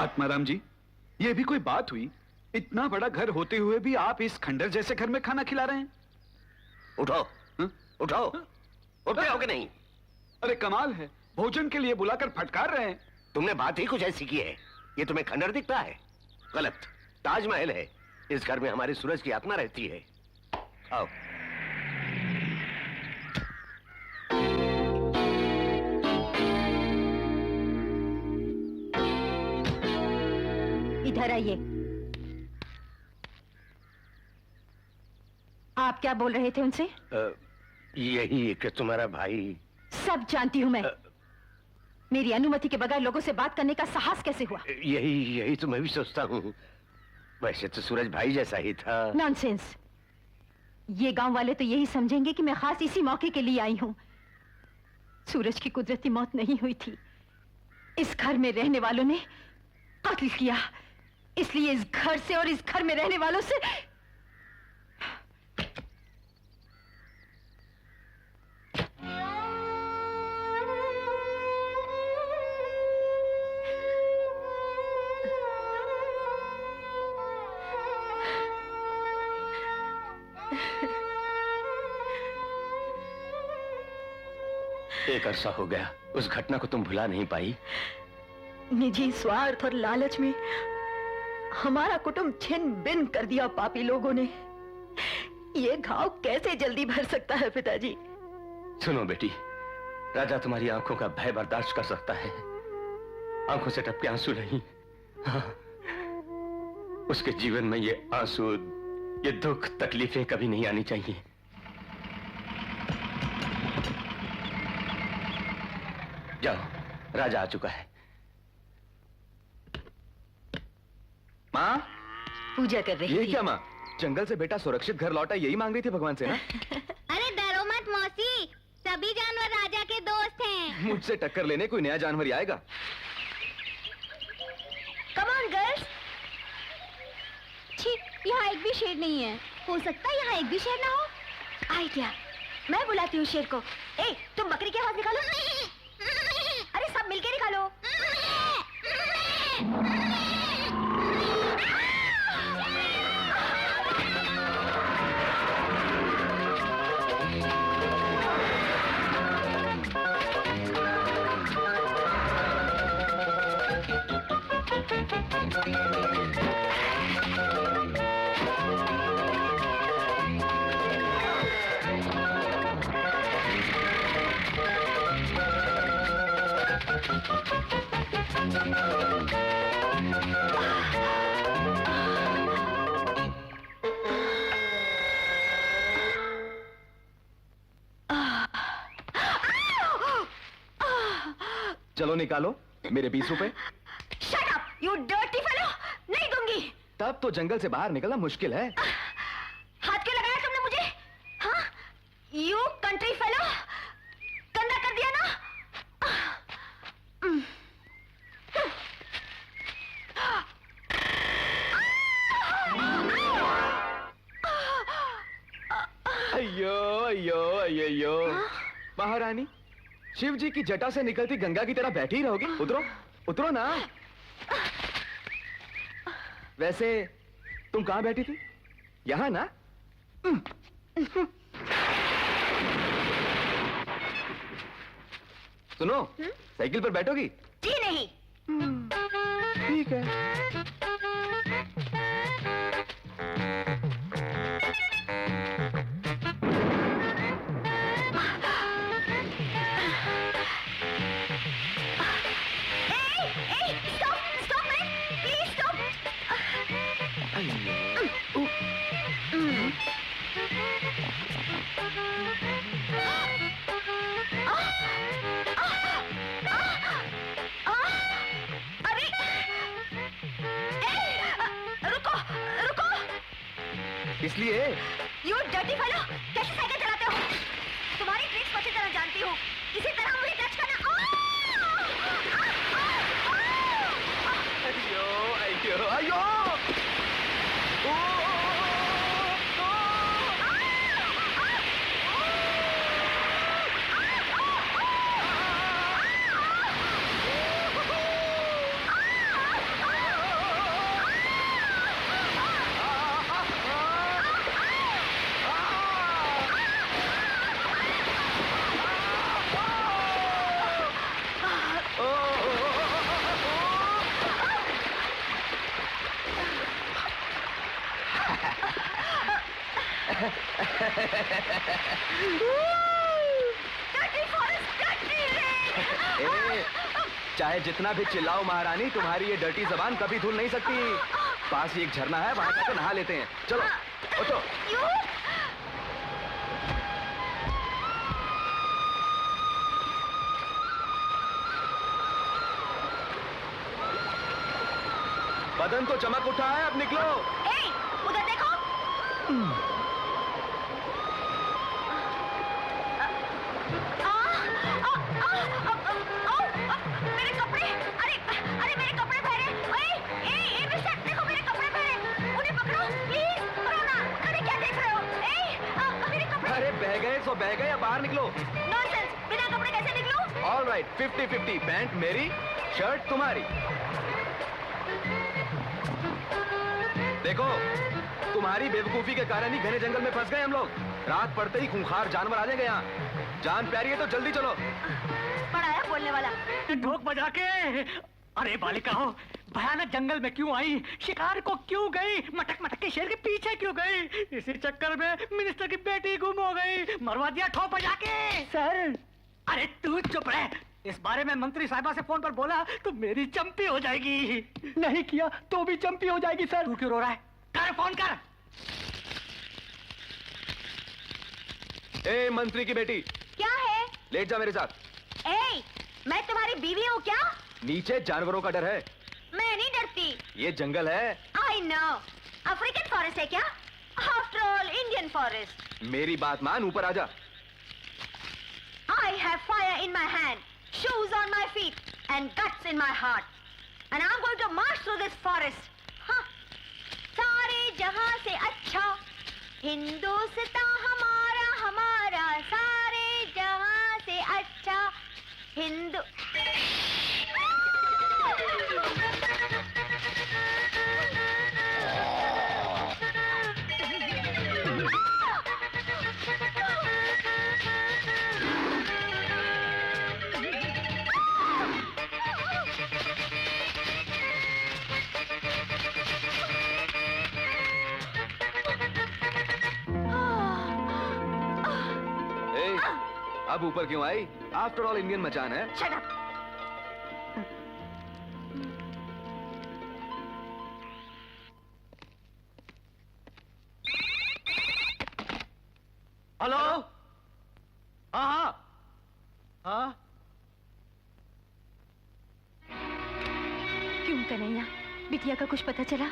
आत्माराम जी, ये भी कोई बात हुई? इतना बड़ा घर होते हुए भी आप इस खंडर जैसे घर में खाना खिला रहे हैं? उठो, उठो, उठते हो कि नहीं? अरे कमाल है, भोजन के लिए बुलाकर फटकार रहे हैं। तुमने बात ही कुछ ऐसी की है। ये तुम्हें खंडर दिखता है? गलत, ताजमहल है। इस घर में हमारी सूरज की आत्मा रहती है। आओ। इधर आइए। आप क्या बोल रहे थे उनसे? यही कि तुम्हारा भाई। सब जानती हूं मैं। मेरी अनुमति के बगैर लोगों से बात करने का साहस कैसे हुआ? यही तो मैं भी सोचता हूँ। वैसे तो सूरज भाई जैसा ही था। नॉनसेंस। ये गांव वाले तो यही समझेंगे कि मैं खास इसी मौके के लिए आई हूं। सूरज की कुदरती मौत नहीं हुई थी, इस घर में रहने वालों ने कत्ल किया। इसलिए इस घर से और इस घर में रहने वालों से एक अरसा हो गया, उस घटना को तुम भुला नहीं पाई। निजी स्वार्थ और लालच में हमारा कुटुंब छिन बिन कर दिया पापी लोगों ने। ये घाव कैसे जल्दी भर सकता है पिताजी? सुनो बेटी, राजा तुम्हारी आंखों का भय बर्दाश्त कर सकता है, आंखों से टपके आंसू नहीं। हाँ, उसके जीवन में ये आंसू, ये दुख, तकलीफें कभी नहीं आनी चाहिए। जाओ, राजा आ चुका है। माँ, पूजा कर रही ये थी। क्या माँ? जंगल से बेटा सुरक्षित घर लौटा, यही मांग रही थी भगवान से ना? अरे डरो मत मौसी, सभी जानवर राजा के दोस्त हैं। मुझसे टक्कर लेने कोई नया जानवर ही आएगा। Come on girls. छी, यहाँ एक भी शेर नहीं है। हो सकता है यहाँ एक भी शेर ना हो। आइडिया, मैं बुलाती हूँ शेर को। ए, तुम बकरी की आवाज निकालो। अरे सब मिलके निकालो। चलो निकालो मेरे 20 रुपए। Shut up, you dirty fellow! नहीं दूंगी। तब तो जंगल से बाहर निकलना मुश्किल है। हाथ क्यों लगाया तुमने मुझे? हाँ? You country fellow! गंदा कर दिया ना? अयो अयो अयो अयो। महारानी, शिव जी की जटा से निकलती गंगा की तरह बैठी ही रहोगी? उतरो, उतरो ना। वैसे तुम कहां बैठी थी? यहां ना? सुनो, साइकिल पर बैठोगी? जी नहीं। ठीक है। इसलिए You dirty fellow! कैसे साइकिल चलाते हो? तुम्हारी ट्रिक्स अच्छी तरह जानती हूँ। इसी तरह मुझे टच करना। अयो अयो अयो। ए, चाहे जितना भी चिल्लाओ महारानी, तुम्हारी ये डर्टी जबान कभी धुल नहीं सकती। पास ही एक झरना है, वहां जाकर नहा लेते हैं। चलो उठो। बदन तो चमक उठा है, अब निकलो। उधर देखो। मेरे कपड़े, अरे मेरे कपड़े पहने। मिस्टर, देखो मेरे कपड़े पहने। उन्हें पकड़ो प्लीज, पकड़ो ना। अरे क्या देख रहे हो? मेरे कपड़े। अरे बह गए सो बह गए, अब बाहर निकलो। नॉनसेंस, बिना कपड़े कैसे निकलूं? ऑल राइट, 50-50, पैंट मेरी, शर्ट तुम्हारी। देखो, तुम्हारी बेवकूफी के कारण ही घने जंगल में फंस गए हम लोग। रात पड़ते ही खूंखार जानवर आ जाएंगे यहाँ। जान प्यारी है तो जल्दी चलो। बड़ा है बोलने वाला। ढोक बजा के। अरे बालिका हो, भयानक जंगल में क्यों आई? शिकार को क्यों गई? मटक मटक के शेर के पीछे क्यों गई? इसी चक्कर में मिनिस्टर की बेटी गुम हो गई। मरवा दिया ठोक बजा के। सर, अरे तू चुप रह। इस बारे में मंत्री साहिबा से फोन पर बोला तो मेरी चंपी हो जाएगी। नहीं किया तो भी चंपी हो जाएगी सर। तू क्यों रो रहा है? कर फोन कर। ए मंत्री की बेटी, क्या है? लेट जा मेरे साथ। मैं तुम्हारी बीवी हूँ क्या? नीचे जानवरों का डर है। मैं नहीं डरती। ये जंगल है। I know. अफ्रीकन फॉरेस्ट है क्या? After all Indian forest. मेरी बात मान, ऊपर आजा। I have fire in my hand, shoes on my feet, and guts in my heart. And I'm going to march through this forest. हाँ, सारे जहां से अच्छा हिंदुस्तान हमारा हमारा, सारे जहां से अच्छा हिंदू। अब ऊपर क्यों आई? आफ्टर ऑल इंडियन मचान है। Shut up. हेलो। हाँ। क्यों कन्हैया, बिटिया का कुछ पता चला?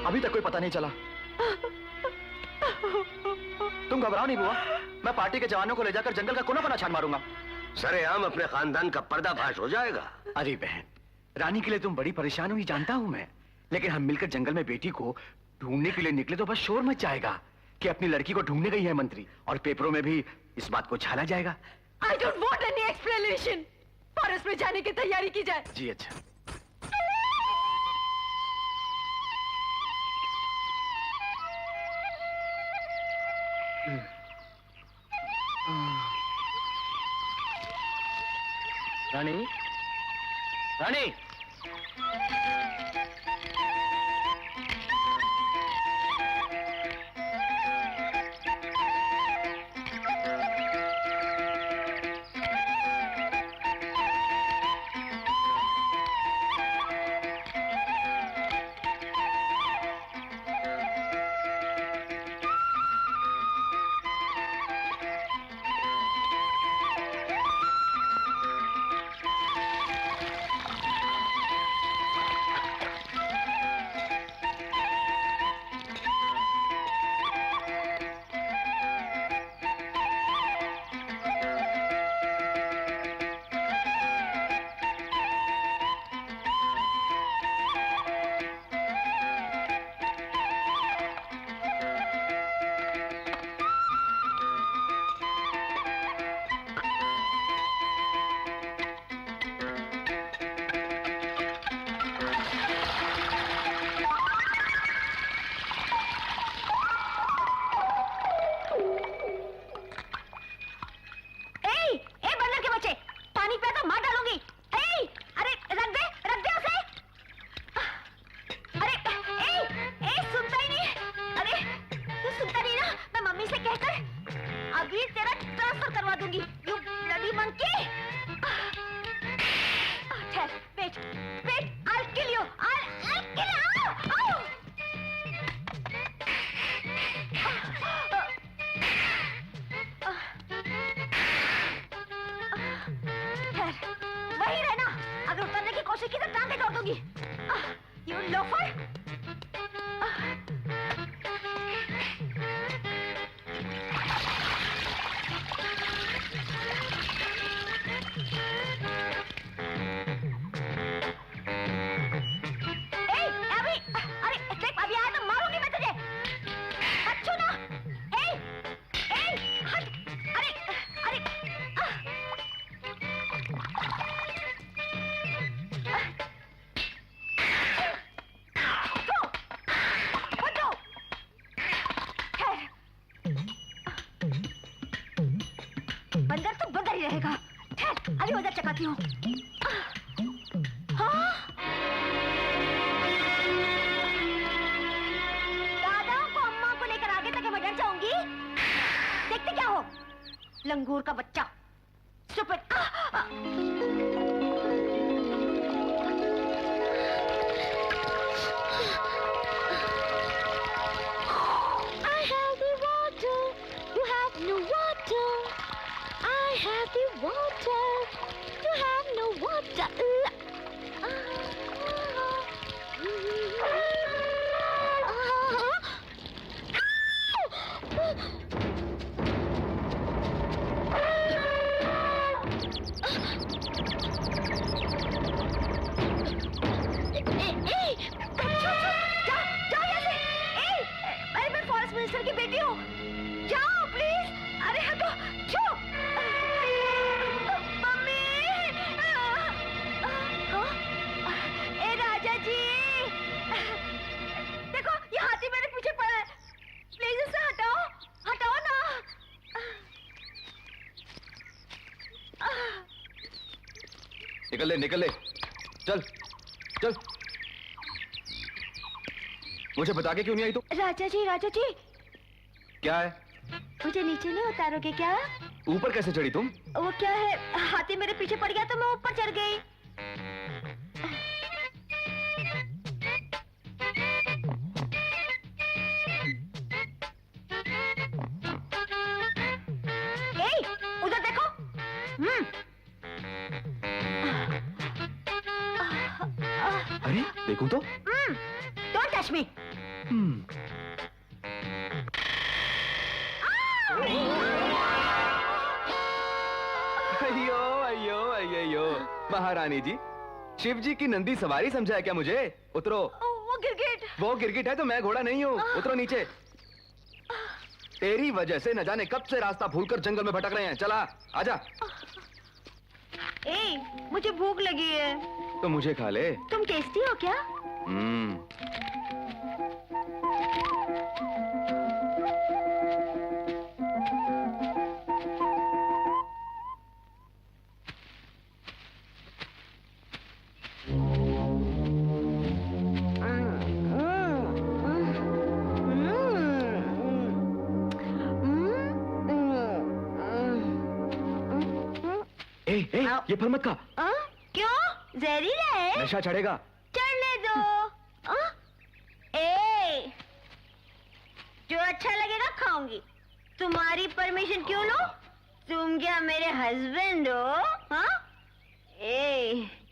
अभी तक कोई पता नहीं चला। तुम घबराओ नहीं बुआ, मैं पार्टी के जवानों को ले जाकर जंगल का कोना कोना छान मारूंगा। सरेआम अपने खानदान का पर्दाफाश हो जाएगा। अरे बहन, रानी के लिए तुम बड़ी परेशान हुई जानता हूं मैं, लेकिन हम मिलकर जंगल में बेटी को ढूंढने के लिए निकले तो बस शोर मच जाएगा कि अपनी लड़की को ढूंढने गई है मंत्री, और पेपरों में भी इस बात को छाला जाएगा। I don't want any explanation. Forest में जाने की तैयारी की जाए। जी अच्छा। रानी, रानी, दूंगी। You bloody monkey! Wait, wait! I'll kill you! I'll kill you! Ow! वही रहना। अगर उतरने की कोशिश की तो टांगे तोड़ दूंगी। You loafer! बंदर तो बंदर ही रहेगा। अभी उधर चकाती हूँ। दादा को अम्मा को लेकर आगे तक मैं डर जाऊंगी। देखते क्या हो, लंगूर का बच्चा। Stupid. I have the water. You have no water. I have the water. You have no water. Minister की बेटी हूँ, जाओ प्लीज। अरे हटो, छो। मम्मी, ए राजा जी, देखो ये हाथी मेरे पीछे पड़ा है, प्लीज उसे हटाओ, हटाओ ना। निकल ले, चल चल। मुझे बता के क्यों नहीं आई तू? राजा जी क्या है? मुझे नीचे नहीं उतारोगे क्या? ऊपर कैसे चढ़ी तुम? वो क्या है, हाथी मेरे पीछे पड़ गया तो मैं ऊपर चढ़ गई। उधर देखो। अरे देखूं तो? Don't touch me. अयो महारानी जी, शिव जी की नंदी सवारी समझा है क्या मुझे? उतरो। वो गिरगिट है तो मैं घोड़ा नहीं हूँ। उतरो नीचे। तेरी वजह से न जाने कब से रास्ता भूलकर जंगल में भटक रहे हैं। चला आजा। मुझे भूख लगी है। तो मुझे खा ले। तुम टेस्टी हो क्या? ये फल मत खा। क्यों? जहरीला है। नशा चढ़ेगा। चढ़ने दो। जो अच्छा लगेगा खाऊंगी। तुम्हारी परमिशन क्यों लो? तुम क्या मेरे हस्बैंड हो?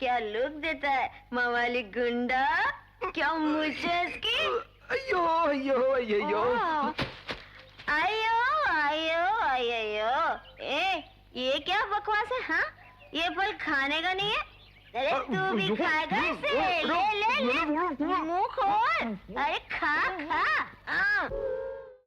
क्या लुक देता है मावाली गुंडा? क्या मुझे इसकी? अयो अयो अयो आयो आयो आयो। ये क्या बकवास है? हाँ, ये फल खाने का नहीं है। अरे तू भी खाएगा इसे? ले ले ले, मुंह खोल। अरे खा खा।